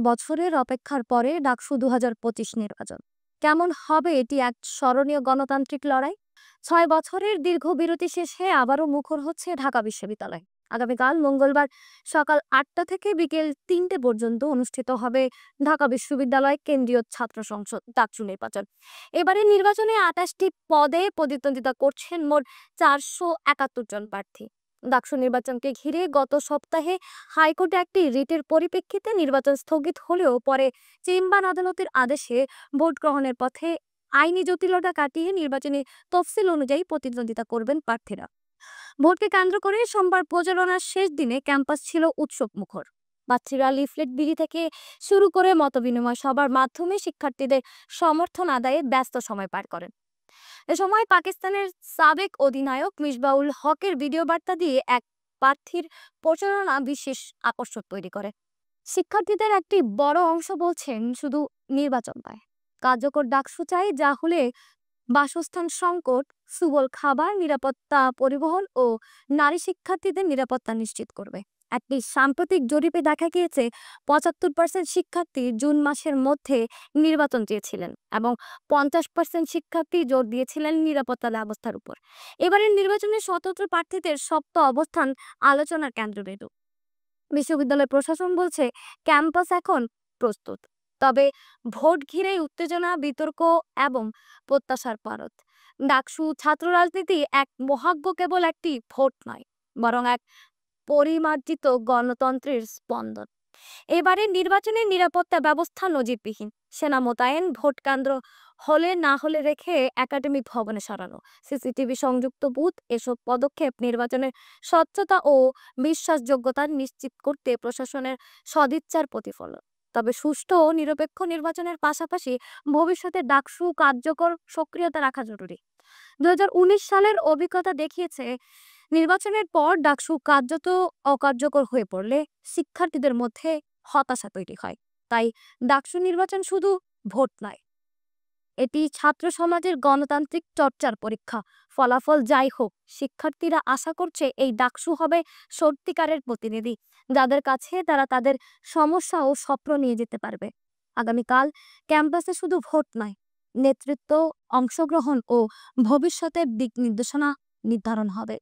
বছরের অপেক্ষার পরে ডাকসু ২০২৫ নির্বাচন কেমন হবে? এটি এক স্মরণীয় গণতান্ত্রিক লড়াই। ৬ বছরের দীর্ঘ বিরতি শেষে আবারও মুখর হচ্ছে ঢাকা বিশ্ববিদ্যালয়। আগামীকাল মঙ্গলবার সকাল ৮টা থেকে বিকেল ৩টে পর্যন্ত অনুষ্ঠিত হবে ঢাকা বিশ্ববিদ্যালয় কেন্দ্রীয় ছাত্র সংসদ ডাকসু নির্বাচন। এবারের নির্বাচনে ২৮টি পদে প্রতিদ্বন্দ্বিতা করছেন মোট ৪৭১ জন প্রার্থী। ডাকসু নির্বাচনকে ঘিরে গত সপ্তাহে হাইকোর্টে একটি রিটের পরিপ্রেক্ষিতে নির্বাচন স্থগিত হলেও পরে চেম্বার আদালতের আদেশে ভোট গ্রহণের পথে আইনি জটিলতা কাটিয়ে নির্বাচনী তফসিল অনুযায়ী প্রতিদ্বন্দ্বিতা করবেন প্রার্থীরা। ভোটকে কেন্দ্র করে সোমবার প্রচারণার শেষ দিনে ক্যাম্পাস ছিল উৎসব মুখর। প্রার্থীরা লিফলেট বিলি থেকে শুরু করে মতবিনিময় সভার মাধ্যমে শিক্ষার্থীদের সমর্থন আদায়ে ব্যস্ত সময় পার করেন। এ সময় পাকিস্তানের সাবেক অধিনায়ক মিসবাউল হকের ভিডিও বার্তা দিয়ে এক প্রার্থীর প্রচারণা বিশেষ আকর্ষণ তৈরি করে। শিক্ষার্থীদের একটি বড় অংশ বলছেন, শুধু নির্বাচন নয়, কার্যকর ডাকসু চাই, যা হলে বাসস্থান সংকট, সুবল খাবার, নিরাপত্তা পরিবহন ও নারী শিক্ষার্থীদের নিরাপত্তা নিশ্চিত করবে। একটি সাম্প্রতিক জরিপে দেখা গিয়েছে ৭৫% শিক্ষার্থী জুন মাসের মধ্যে নির্বাচন চেয়েছিলেন এবং ৫০% শিক্ষার্থী জোর দিয়েছিলেন নিরাপত্তা ব্যবস্থার উপর। এবারের নির্বাচনে স্বতন্ত্র প্রার্থীদের শক্ত অবস্থান আলোচনার কেন্দ্রবিন্দু। বিশ্ববিদ্যালয় প্রশাসন বলছে ক্যাম্পাস এখন প্রস্তুত, তবে ভোট ঘিরে উত্তেজনা, বিতর্ক এবং প্রত্যাশার পারদ। ডাকসু ছাত্র রাজনীতি এক মহাজ্ঞ কেবল একটি ভোট নয়, বরং এক পরিমার্জিত গণতন্ত্রের স্পন্দন। এবারে নির্বাচনের নিরাপত্তা ব্যবস্থা নজিরবিহীন। সেনা মোতায়েন, ভোট কেন্দ্র হলে না হলে রেখে একাডেমিক ভবনে সরানো, সিসিটিভি সংযুক্ত বুথ, এসব পদক্ষেপ নির্বাচনের স্বচ্ছতা ও বিশ্বাসযোগ্যতা নিশ্চিত করতে প্রশাসনের সদিচ্ছার প্রতিফলন। তবে সুষ্ঠু ও নিরপেক্ষ নির্বাচনের পাশাপাশি ভবিষ্যতে ডাকসু কার্যকর সক্রিয়তা রাখা জরুরি। ২০১৯ সালের অভিজ্ঞতা দেখিয়েছে, নির্বাচনের পর ডাকসু কার্যত অকার্যকর হয়ে পড়লে শিক্ষার্থীদের মধ্যে হতাশা তৈরি হয়। তাই ডাকসু নির্বাচন শুধু ভোট নয়, এটি ছাত্র সমাজের গণতান্ত্রিক চর্চার পরীক্ষা। ফলাফল যাই হোক, শিক্ষার্থীরা আশা করছে এই ডাকসু হবে সত্যিকারের প্রতিনিধি, যাদের কাছে তারা তাদের সমস্যা ও স্বপ্ন নিয়ে যেতে পারবে। আগামীকাল ক্যাম্পাসে শুধু ভোট নয়, নেতৃত্ব, অংশগ্রহণ ও ভবিষ্যতের দিক নির্দেশনা নির্ধারণ হবে।